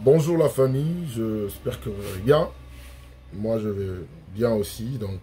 Bonjour la famille, j'espère que vous allez bien. Moi je vais bien aussi. Donc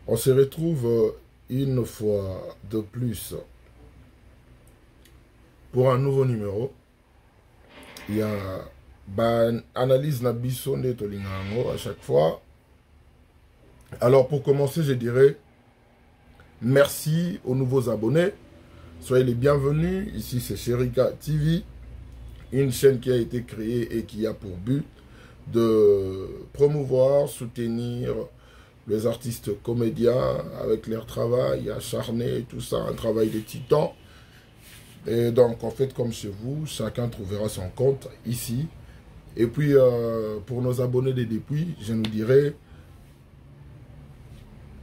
on se retrouve une fois de plus pour un nouveau numéro. Il y a analyse na biso nde tolingango à chaque fois. Alors pour commencer, je dirais merci aux nouveaux abonnés. Soyez les bienvenus. Ici c'est Sherika TV, une chaîne qui a été créée et qui a pour but de promouvoir, soutenir les artistes comédiens avec leur travail acharné et tout ça, un travail de titan. Et donc, en fait, comme chez vous, chacun trouvera son compte ici. Et puis, pour nos abonnés des depuis, je nous dirais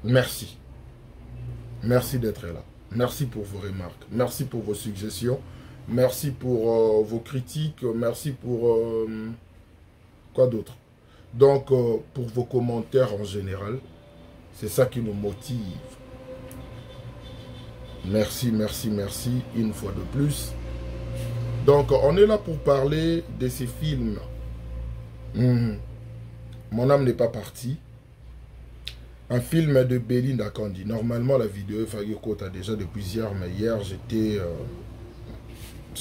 merci. Merci d'être là. Merci pour vos remarques. Merci pour vos suggestions. Merci pour vos critiques. Merci pour... quoi d'autre? Donc, pour vos commentaires en général, c'est ça qui nous motive. Merci, merci, merci, une fois de plus. Donc, on est là pour parler de ces films. Mon âme n'est pas partie. Un film de Belinda Kandi. Normalement, la vidéo Fagiko a déjà depuis hier, mais hier, j'étais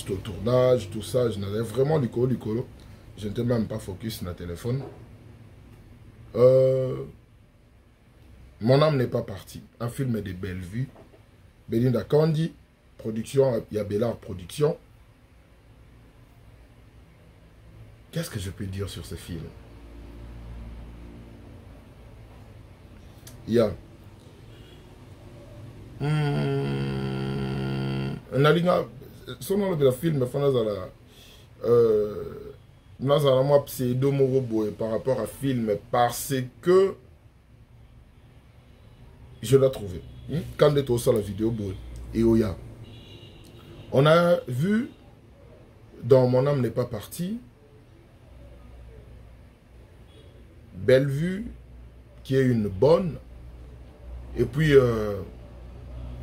au tournage, tout ça. Je n'avais vraiment l'icolo. Je n'étais même pas focus sur le téléphone. Mon âme n'est pas partie. Un film de Bellevue. Belinda Kandi. Production, il y a Bellard Production. Qu'est-ce que je peux dire sur ce film? Il y a... son nom de la film, moi pseudo morobo par rapport à film parce que je l'ai trouvé. Quand on est sur la vidéo, et Oya. On a vu dans Mon âme n'est pas partie, Bellevue, qui est une bonne, et puis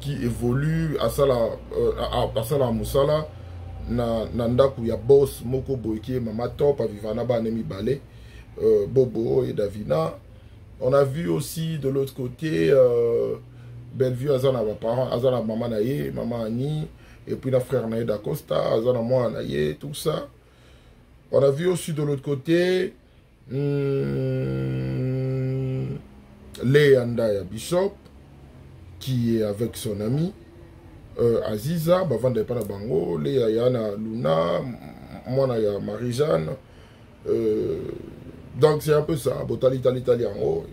qui évolue à Sala Moussala, Nanda Kouya Boss, Moko Boyke, Mama Top, Avivana Banemi Balé, Bobo et Davina. On a vu aussi de l'autre côté Bellevue, Azana parents, Azana Maman Naye, Maman Annie, et puis la frère Naye d'Acosta, Azana Moi Naye, tout ça. On a vu aussi de l'autre côté Léandaya Bishop, qui est avec son ami Aziza, Bavanda Pana Bango, Léa Yana Luna, moi Naya Marie-Jeanne. Donc c'est un peu ça, Botal Italien. Oh.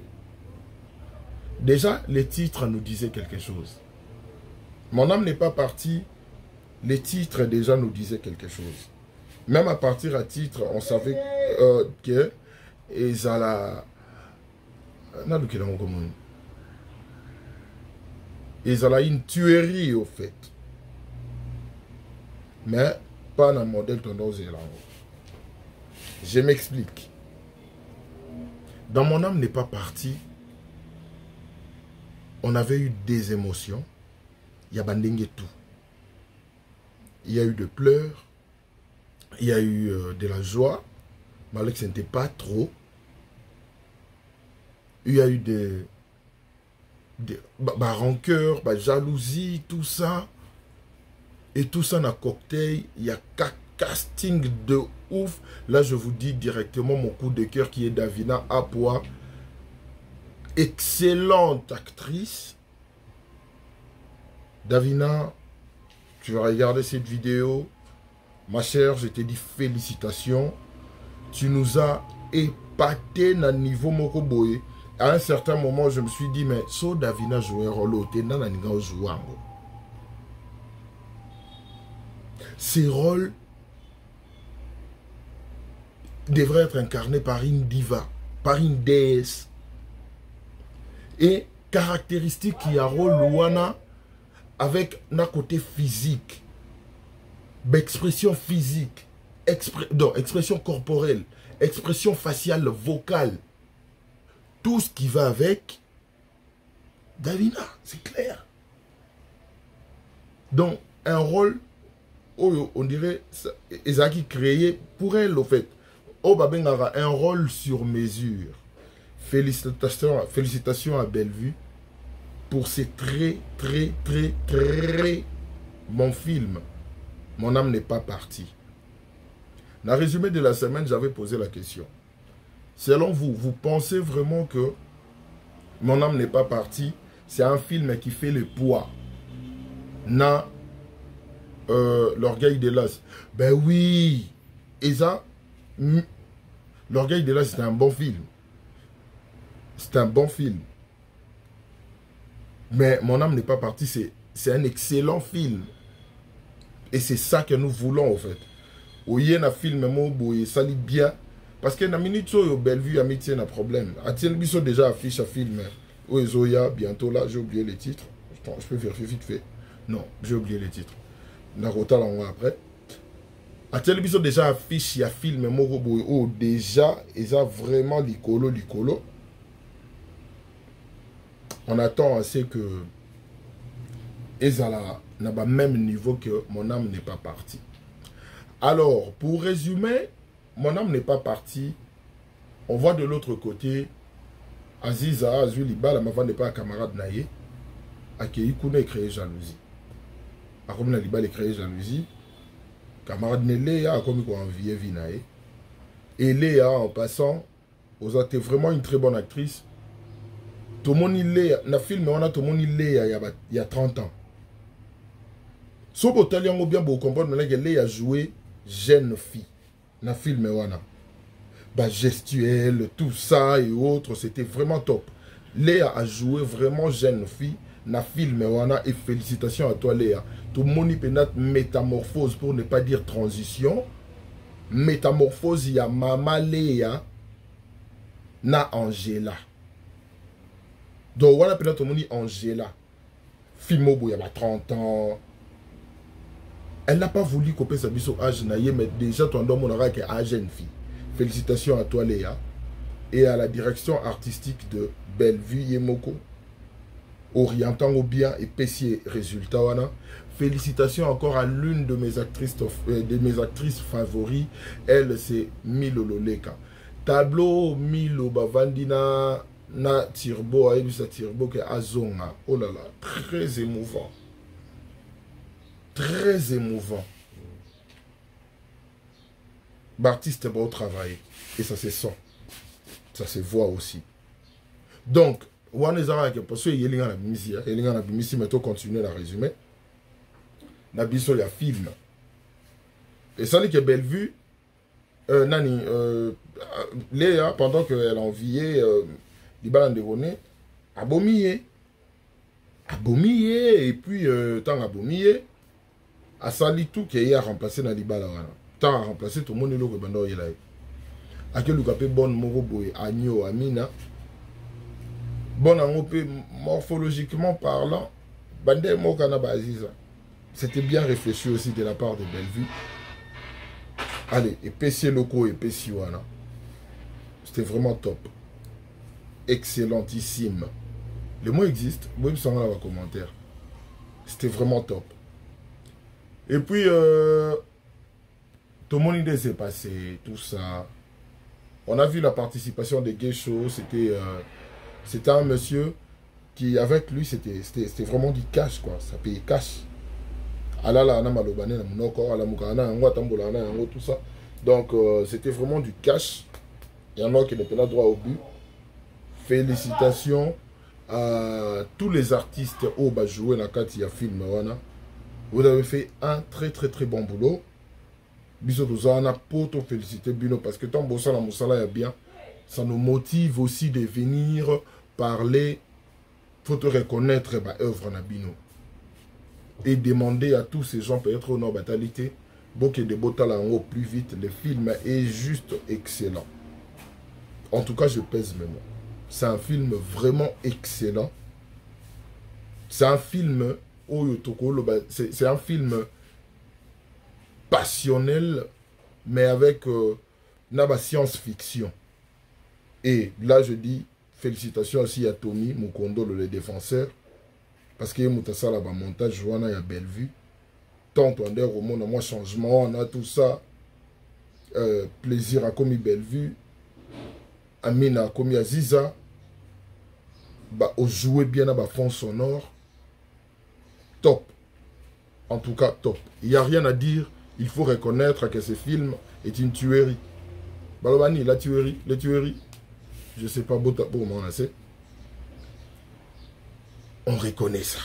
Déjà, les titres nous disaient quelque chose. Mon âme n'est pas partie, les titres déjà nous disaient quelque chose. Même à partir à titre, on savait que Ezala... Ezala une tuerie au fait. Mais pas dans le modèle tendance. Je m'explique. Dans Mon âme n'est pas partie, on avait eu des émotions. Il y a bandingue tout. Il y a eu de pleurs. Il y a eu de la joie. Malgré que ce n'était pas trop. Il y a eu des rancœur, jalousie, tout ça. Et tout ça dans le cocktail. Il y a casting de ouf. Là, je vous dis directement mon coup de cœur qui est Davina Apoa. Excellente actrice. Davina, tu vas regarder cette vidéo. Ma chère, je te dis félicitations. Tu nous as épaté dans le niveau Mokoboé. À un certain moment, je me suis dit, mais so Davina jouait un rôle, ces rôles devraient être incarnés par une diva, par une déesse. Et caractéristique qui a rôle Luana avec un côté physique, expression physique, expression corporelle, expression faciale, vocale. Tout ce qui va avec Davina, c'est clair. Donc, un rôle on dirait, Ezaki créé pour elle, au fait. Babeng aura un rôle sur mesure. Félicitations à Bellevue pour ces très bon film. Mon âme n'est pas partie. Dans le résumé de la semaine, j'avais posé la question. Selon vous, vous pensez vraiment que Mon âme n'est pas partie? C'est un film qui fait le poids dans l'orgueil de l'as. Ben oui. Et ça, l'orgueil de l'as, c'est un bon film. C'est un bon film. Mais Mon âme n'est pas partie, c'est un excellent film. Et c'est ça que nous voulons, en fait. Il y a un film, ça lit bien. Parce que dans la minute où Bellevue, amitié, un problème. Atienne Bissot déjà affiche un film. Où Zoya, bientôt là, j'ai oublié les titres. Je peux vérifier vite fait. Non, j'ai oublié les titres. Narota là, après. Atienne Bissot déjà affiche un film. Oh, déjà, et ça vraiment l'icolo. On attend assez que Ezala n'a pas même niveau que Mon âme n'est pas partie. Alors, pour résumer, Mon âme n'est pas partie. On voit de l'autre côté Aziza, Azuliba, la maman n'est pas un camarade naïe. Akei Kuna créé jalousie. Akomina Liba créé jalousie. Camarade Néléa a commis quoi envier Vinae. Et Léa, en passant, vous êtes vraiment une très bonne actrice. Tout le monde Léa, dans le film, on a tout le monde Léa il y a 30 ans. Sauf que vous bien comprendre que Léa a joué jeune fille. Dans le film, on a. Gestuelle, tout ça et autres, c'était vraiment top. Léa a joué vraiment jeune fille dans le film, et félicitations à toi Léa. Tout le monde peut être métamorphose, pour ne pas dire transition. Métamorphose, il y a Maman Léa, na Angela. Donc, on a peut-être tout le monde Angela. Fimo, il y a 30 ans. Elle n'a pas voulu couper sa vie sur âge, mais déjà, ton homme, on aura qu'à jeune fille. Félicitations à toi Léa et à la direction artistique de Bellevue Yemoko, orientant au bien et pessier résultat. Félicitations encore à l'une de mes actrices favorites. Elle, c'est Milo Loleka. Tableau Milo Bavandina na Tirbo, Aïbisa Tirbo ke Azonga. Oh là là, très émouvant. Très émouvant. L'artiste va travailler. Et ça se sent. Ça se voit aussi. Donc, parce que il y a la musique, mais continuer la résumé. Nabiso, il y a film. Et ça, c'est Bellevue. Nani, Léa, pendant qu'elle enviait Liban Ndegone, abomié. Et puis, tant abomié, a sali tout qui a remplacé Naliba là. Tant à remplacer tout le monde le bando il a à quel cas bon moro boy agneau amina bon en morphologiquement parlant bande mo kana baziza. C'était bien réfléchi aussi de la part de Bellevue. Allez, épaissir locaux épaissir wana, c'était vraiment top, excellentissime. Le mot existe, vous pouvez me dans commentaire. C'était vraiment top. Et puis tout le monde idée s'est passé, tout ça. On a vu la participation de Gay Show. C'était un monsieur qui, avec lui, c'était vraiment du cash, quoi. Ça payait cash. Tout ça. Donc, c'était vraiment du cash. Il y en a qui n'étaient pas droit au but. Félicitations à tous les artistes au bas joué dans le cadre film. Vous avez fait un très bon boulot. Bisous tous on a pour te féliciter Bino parce que tant bossa la moussala est bien, ça nous motive aussi de venir parler, faut te reconnaître ma œuvre na Bino et demander à tous ces gens peut-être au batalité que de botala en plus vite. Le film est juste excellent. En tout cas, je pèse mes mots. C'est un film vraiment excellent. C'est un film c'est un film passionnel, mais avec la science-fiction. Et là, je dis félicitations aussi à Tommy Mukondo, le défenseur, parce qu'il y a un montage, il y a Bellevue. tant on a au monde, moi changement, on a tout ça. Plaisir à commis Bellevue. Amina a commis Aziza. Bah, on jouait bien à la fond sonore. Top. En tout cas, top. Il n'y a rien à dire. Il faut reconnaître que ce film est une tuerie. Balobani, la tuerie, les tueries. Je ne sais pas pour moi, c'est. On reconnaît ça.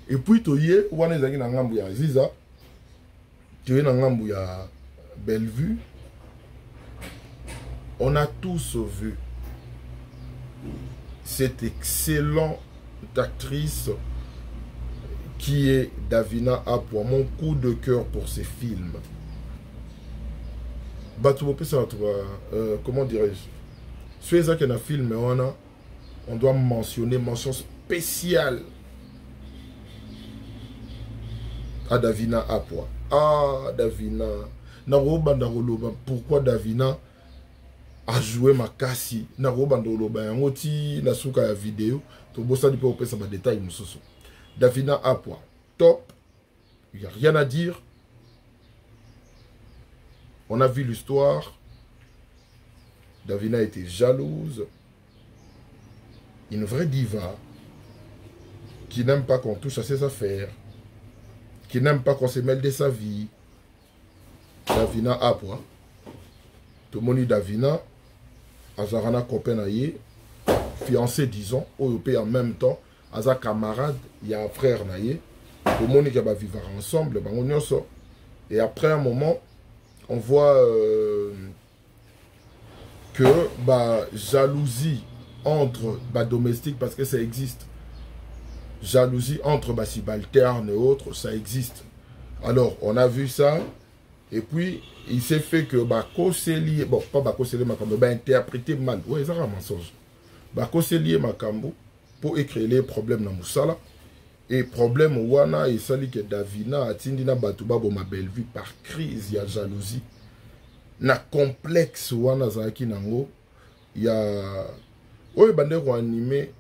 Et puis, tu y es, on est dans Ngambu ya Aziza. Tu es dans Ngambu ya Bellevue. On a tous vu cette excellente actrice qui est Davina Apua, mon coup de cœur pour ces films. Comment dirais-je? Sur les un film, on doit mentionner mention spéciale à Davina Apua. Ah, Davina. Pourquoi Davina a joué ma cassie? Na souka ya vidéo. To bossa di pe ça détail mususu. Davina Apua, top. Il n'y a rien à dire. On a vu l'histoire. Davina était jalouse. Une vraie diva qui n'aime pas qu'on touche à ses affaires, qui n'aime pas qu'on se mêle de sa vie. Davina Apua. Tout le monde dit Davina. Azarana copain naïe, fiancé disons, ou en même temps, Aza camarade, il y a un frère naïe. Tout le monde qui va vivre ensemble, et après un moment, on voit que jalousie entre domestiques, parce que ça existe. Jalousie entre subalternes et autres, ça existe. Alors, on a vu ça. Et puis, il s'est fait que Bakoseli, bon, pas Bakoseli Makambo, interprété mal. Oui, c'est un mensonge. Bakoseli Makambo, pour écrire les problèmes dans Moussala. Et problème, Wana, et sali que Davina, Atindina Batouba, ma Bellevue, par crise, il y a jalousie. Na complexe, Wana Zaki Nango, il y a. Oui, bandero animé,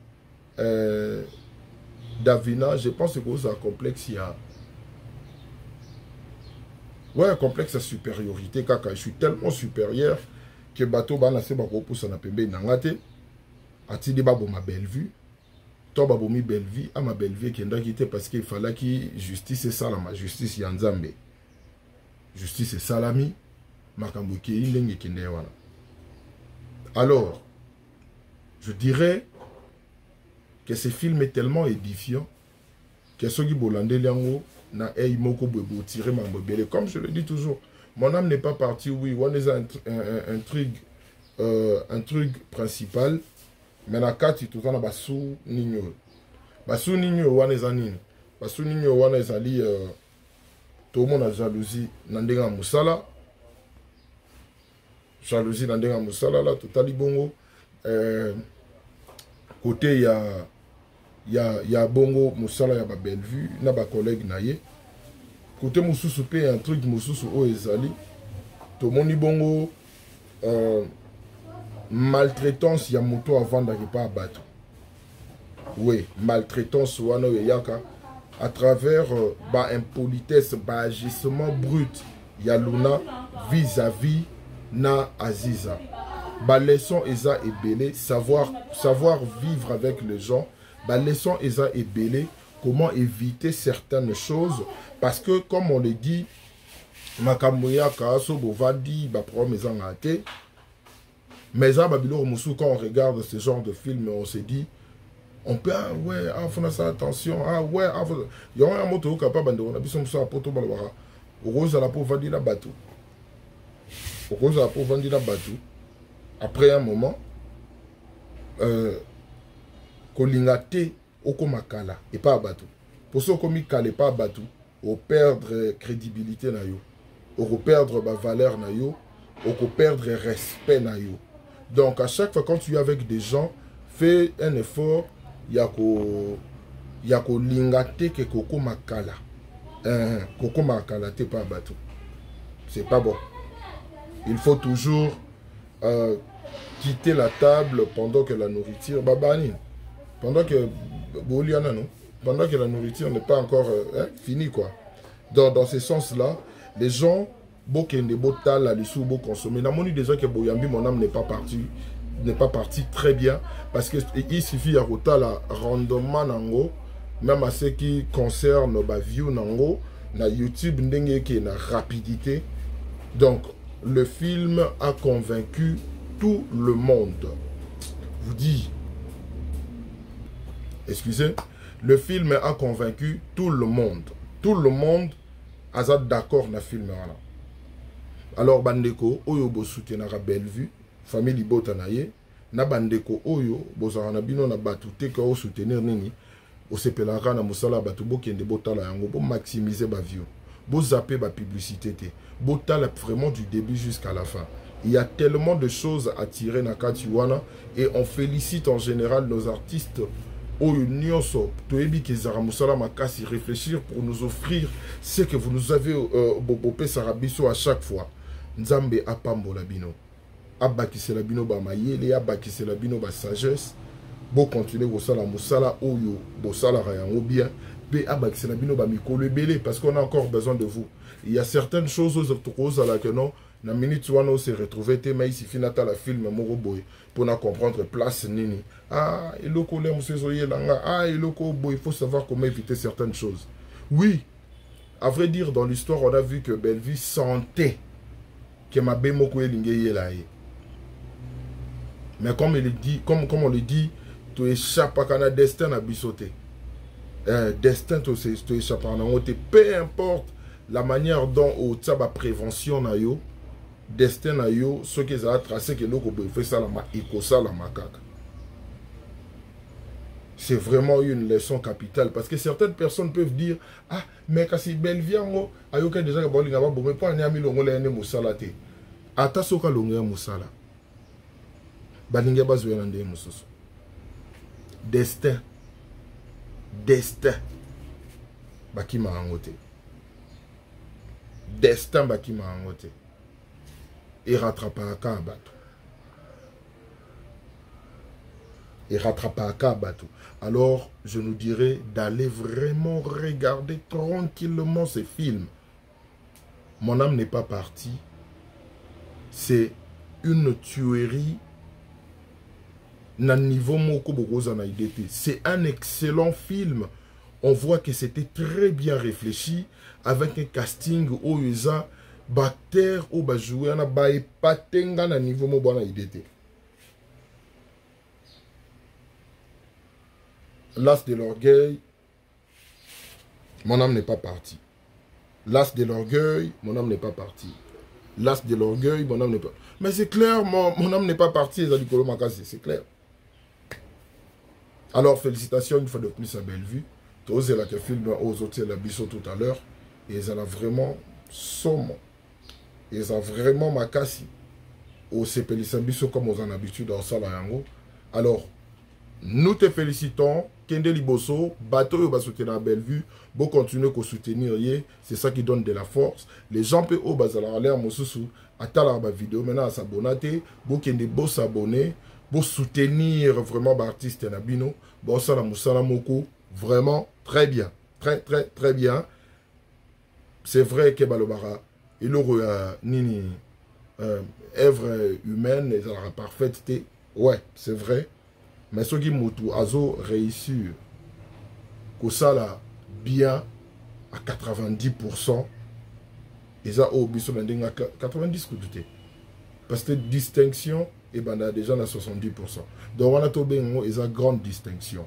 Davina, je pense que c'est un complexe, il y a. Ouais, complexe à supériorité, kaka. Je suis tellement supérieur que bateau bana se bako pour sa napembe nangate. Atidi babo ma belle vue. Toi babo mi belle vie, à ma belle vie qui est quitté parce qu'il fallait que justice et salama, justice yanzambe. Justice et salami, makambuki ilenge kende wana. Alors, je dirais que ce film est tellement édifiant que ceux qui bolande liango na tiré ma bébé. Comme je le dis toujours, mon âme n'est pas partie, oui, on est un truc principal, mais na kati tout en basu nino. Basu nino on est anine. Basu nino on est ali tout le monde a jalousie nandenga musala. Jalousie nandenga musala là totali bongo. Côté il y a bongo musala ya ba Bellevue na ba collègue naye côté mususu pe un truc mususu o ezali to moni bongo maltraitance ya moto avant d'arriver pas à battre. Oui, maltraitance wana yaka à travers ba impolitesse, ba agissement brut ya Luna vis-à-vis na Aziza. Ba leçon eza ebele, savoir vivre avec les gens. Bah, laissons Eza et Bélé comment éviter certaines choses parce que comme on le dit Makamoya Kaaso Bovadi Bapro Maison Ate mais Babilo Moussou quand on regarde ce genre de film on se dit on peut ouais faut ça attention ouais il y a un moto capable de on a besoin de ça poto balwara rose à la pauvre vandi la bateau rose à la pauvre vandi la bateau après un moment kolingate okomakala et pas abatou. Pour ceux qui kale pas abatou, on perdre crédibilité na yo, on perdre ma valeur na yo, on perdre respect na yo. Donc à chaque fois quand tu es avec des gens, fais un effort, yako lingate ke koko makala. Koko makala te pas abatou. C'est pas bon. Il faut toujours quitter la table pendant que la nourriture babani. Pendant que la nourriture n'est pas encore finie, quoi. Dans ce sens-là, les gens, bokende botala les sous beau consommer. N'a moni déjà que boyambi mon âme n'est pas parti très bien parce que il suffit à rotala rendement nango, même à ce qui concerne ba view nango na YouTube ndenge qui na rapidité. Donc le film a convaincu tout le monde. Vous dis, excusez, le film a convaincu tout le monde. Tout le monde a d'accord na film voilà. Alors bandeko oyo bo soutenara Bellevue famille libota na ye na bandeko oyo bozara na bino na batu te ko soutenir nini o sepelaka na musala batu bokende botala yango bo maximiser ba view bo zapper ba publicité te botala vraiment du début jusqu'à la fin. Il y a tellement de choses à tirer na katiwana et on félicite en général nos artistes oyo nyonso toyebi ke zara musala makasi réfléchir pour nous offrir ce que vous nous avez bopé sarabiso à chaque fois. Nzambe apambola bino abakisela bino ba mayele abakisela bino ba sagesse bo continuer kosala musala oyo bosala yango bien pe abakisela bino ba mikolo ebele parce qu'on a encore besoin de vous. Il y a certaines choses aux ala que non na minute wana on se retrouver te mais ici finata la film moko boy pour na comprendre place nini ah eloko le musezo yelanga ah eloko boy il faut savoir comment éviter certaines choses. Oui, à vrai dire dans l'histoire on a vu que Bellevue sentait que ma bémoko elinge là. Mais comme il dit, comme on le dit, tu échappes à un destin à bisoter. Destin tu échappes à un peu importe la manière dont au tsaba prévention na yo, destin na yo, ce qu'ils ont tracé que l'autre fait ça la macaque. C'est vraiment une leçon capitale parce que certaines personnes peuvent dire ah mais quand c'est Bellevue ayoka déjà que bolinga ba mais pas nyami longo la ne musala te ata soka longo musala balinga bazoya ndé mususu destin bakima angote destin bakima angote et rattrape à bateau et rattrape à bateau. Alors, je nous dirais d'aller vraiment regarder tranquillement ces films. Mon âme n'est pas partie. C'est une tuerie. C'est un excellent film. On voit que c'était très bien réfléchi avec un casting où ils ont bactère ou bajoué na bae patenga na niveau mo bona idete. L'as de l'orgueil, mon âme n'est pas partie. L'as de l'orgueil, mon âme n'est pas partie. L'as de l'orgueil, mon âme n'est pas... Mais c'est clair, mon âme n'est pas partie, c'est clair. Alors, félicitations une fois de plus à Bellevue. Tous les que film aux autres, la biseau tout à l'heure. Et ils ont vraiment somme. Ils ont vraiment makasi. Au CPLC biseau comme aux en habitude dans Sala Yango. Alors, nous te félicitons. Kende Liboso, bateau yo ba soutenir Bellevue, bon continuer ko soutenir yé, c'est ça qui donne de la force. Les gens peuvent au bazala l'air mosusu, atala ba vidéo maintenant à s'abonner, bon kende bo s'abonner, bon soutenir vraiment l'artiste Nabino, bon ça la musala moko, vraiment très bien, très bien. C'est vrai que balobara, il aura nini œuvre humaine, et la parfaite, ouais, c'est vrai. Mais ce qui m'a réussi, que ça là, bien à 90%, ils ont 90 coups. Parce que distinction, et ben déjà à 70%. Donc on a ils ont grande distinction.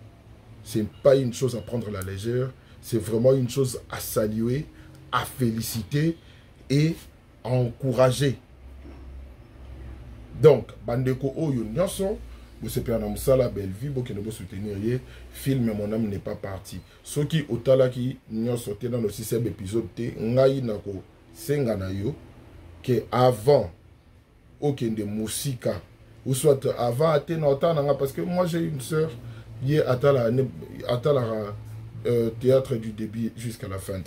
Ce n'est pas une chose à prendre à la légère, c'est vraiment une chose à saluer, à féliciter et à encourager. Donc, Bandeko Oyo Nyonso, vous savez, on a Moussala Bellevue, vous pouvez soutenir le film Mon âme n'est pas parti. Ceux qui ont qui nous sauté dans le 6e épisode, ngai nako sengana yo que avant aucun de musique ou soit avant parce que moi j'ai une sœur qui est à la théâtre du début jusqu'à la fin.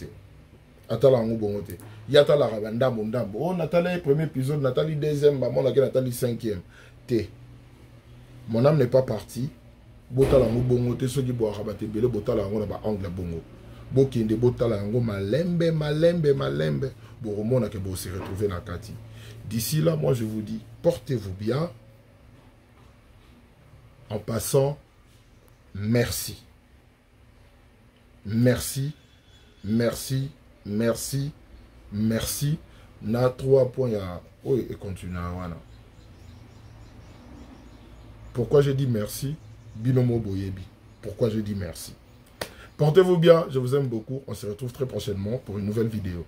Atala ngubongote. Yatala ndambo ndambo. On atala le premier épisode, Nathalie deuxième, maman Nathalie cinquième. T. Mon âme n'est pas partie. Botala ngubongote, ceux qui boivent rabaté belé, botala ngona ba angle bongo. bokende botala yango malembe malembe malembe boromona ke bo se retrouver na kati. D'ici là, moi je vous dis, portez-vous bien. En passant, merci. Merci, merci, merci, merci. Na 3 points à... Oui, et continue. Voilà. Pourquoi j'ai dit merci? Binomo Boyebi. Pourquoi j'ai dit merci? Portez-vous bien, je vous aime beaucoup. On se retrouve très prochainement pour une nouvelle vidéo.